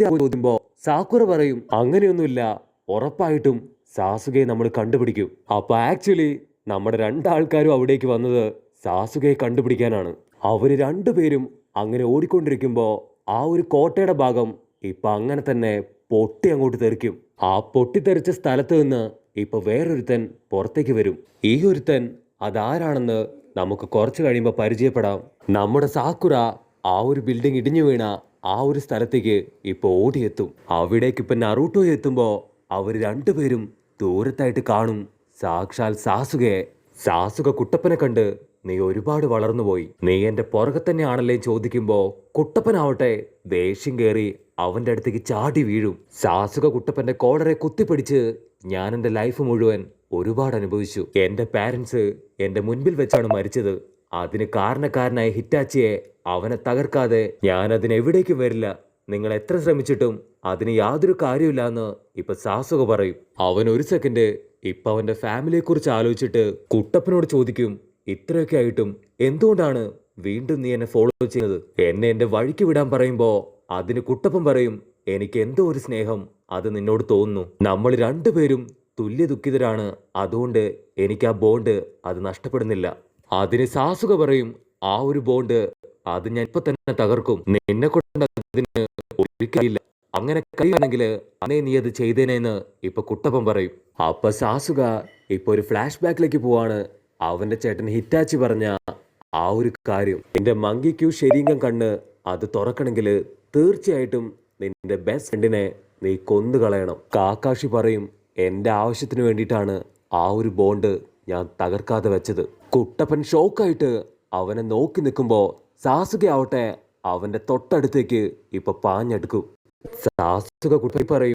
ചോദിക്കുമ്പോ സാക്കുറ പറയും അങ്ങനെയൊന്നുമില്ല, ഉറപ്പായിട്ടും സാസുകയെ നമ്മൾ കണ്ടുപിടിക്കും. അപ്പൊ ആക്ച്വലി നമ്മുടെ രണ്ടാൾക്കാരും അവിടേക്ക് വന്നത് സാസുകയെ കണ്ടുപിടിക്കാനാണ്. അവര് രണ്ടുപേരും അങ്ങനെ ഓടിക്കൊണ്ടിരിക്കുമ്പോ ആ ഒരു കോട്ടയുടെ ഭാഗം ഇപ്പൊ അങ്ങനെ തന്നെ പൊട്ടി അങ്ങോട്ട് തെറിക്കും. ആ പൊട്ടിത്തെറിച്ച സ്ഥലത്ത് നിന്ന് ഇപ്പൊ വേറൊരുത്തൻ പുറത്തേക്ക് വരും. ഈ ഒരുത്തൻ അതാരാണെന്ന് നമുക്ക് കുറച്ച് കഴിയുമ്പോൾ പരിചയപ്പെടാം. നമ്മുടെ സാക്കുറ ആ ഒരു ബിൽഡിംഗ് ഇടിഞ്ഞു വീണ ആ ഒരു സ്ഥലത്തേക്ക് ഇപ്പൊ ഓടിയെത്തും. അവിടേക്ക് ഇപ്പൊ നറൂട്ടോ എത്തുമ്പോ അവര് രണ്ടുപേരും ദൂരത്തായിട്ട് കാണും സാക്ഷാൽ സാസുകയെ. സാസുക കുട്ടപ്പനെ കണ്ട് നീ ഒരുപാട് വളർന്നുപോയി, നീ എന്റെ പുറകെ തന്നെയാണല്ലേ ചോദിക്കുമ്പോ കുട്ടപ്പനാവട്ടെ ദേഷ്യം കയറി അവന്റെ അടുത്തേക്ക് ചാടി വീഴും. സാസുക കുട്ടപ്പന്റെ കോളറെ കുത്തിപ്പിടിച്ച് ഞാൻ എന്റെ ലൈഫ് മുഴുവൻ ഒരുപാട് അനുഭവിച്ചു. എന്റെ പാരന്റ്സ് എന്റെ മുൻപിൽ വെച്ചാണ് മരിച്ചത്. അതിന് കാരണക്കാരനായ ഹിറ്റാച്ചിയെ അവനെ തകർക്കാതെ ഞാൻ അതിനെവിടേക്കും വരില്ല. നിങ്ങൾ എത്ര ശ്രമിച്ചിട്ടും അതിന് യാതൊരു കാര്യമില്ല എന്ന് ഇപ്പൊ സാസുക പറയും. അവൻ ഒരു സെക്കൻഡ് ഇപ്പൊ അവന്റെ ഫാമിലിയെ കുറിച്ച് ആലോചിച്ചിട്ട് കുട്ടപ്പനോട് ചോദിക്കും, ഇത്രയൊക്കെ ആയിട്ടും എന്തുകൊണ്ടാണ് വീണ്ടും നീ എന്നെ ഫോളോ ചെയ്യുന്നത്? എന്നെ എന്റെ വഴിക്ക് വിടാൻ പറയുമ്പോ അതിന് കുട്ടപ്പൻ പറയും, എനിക്ക് എന്തോ ഒരു സ്നേഹം അത് നിന്നോട് തോന്നുന്നു. നമ്മൾ രണ്ടുപേരും തുല്യ ദുഃഖിതരാണ്, അതുകൊണ്ട് എനിക്ക് ആ ബോണ്ട് അത് നഷ്ടപ്പെടുന്നില്ല. അതിന് സാസുക പറയും, ആ ഒരു ബോണ്ട് അത് ഞാൻ ഇപ്പൊ തന്നെ തകർക്കും. നിന്നെ കൊണ്ട് അതിന് ഒരിക്കലില്ല. അങ്ങനെ കഴിയുകയാണെങ്കിൽ അന്നേ നീ അത് ചെയ്തേനെന്ന് ഇപ്പൊ കുട്ടപ്പൻ പറയും. അപ്പൊ സാസുക ഇപ്പൊ ഒരു ഫ്ലാഷ് ബാക്കിലേക്ക് പോവാണ്. അവന്റെ ചേട്ടൻ ഹിറ്റാച്ചി പറഞ്ഞ ആ ഒരു കാര്യം, നിന്റെ മങ്കിക്കു ശരീരം കണ്ണ് അത് തുറക്കണമെങ്കിൽ തീർച്ചയായിട്ടും നിന്റെ ബെസ്റ്റ് ഫ്രണ്ടിനെ നീ കൊന്നുകളയണം. കാക്കാഷി പറയും, എന്റെ ആവശ്യത്തിന് വേണ്ടിയിട്ടാണ് ആ ഒരു ബോണ്ട് ഞാൻ തകർക്കാതെ വെച്ചത്. കുട്ടപ്പൻ ഷോക്കായിട്ട് അവനെ നോക്കി നിൽക്കുമ്പോ സാസുക ആവട്ടെ അവന്റെ തൊട്ടടുത്തേക്ക് ഇപ്പൊ പാഞ്ഞെടുക്കും. സാസുക കുട്ടപ്പൻ പറയും,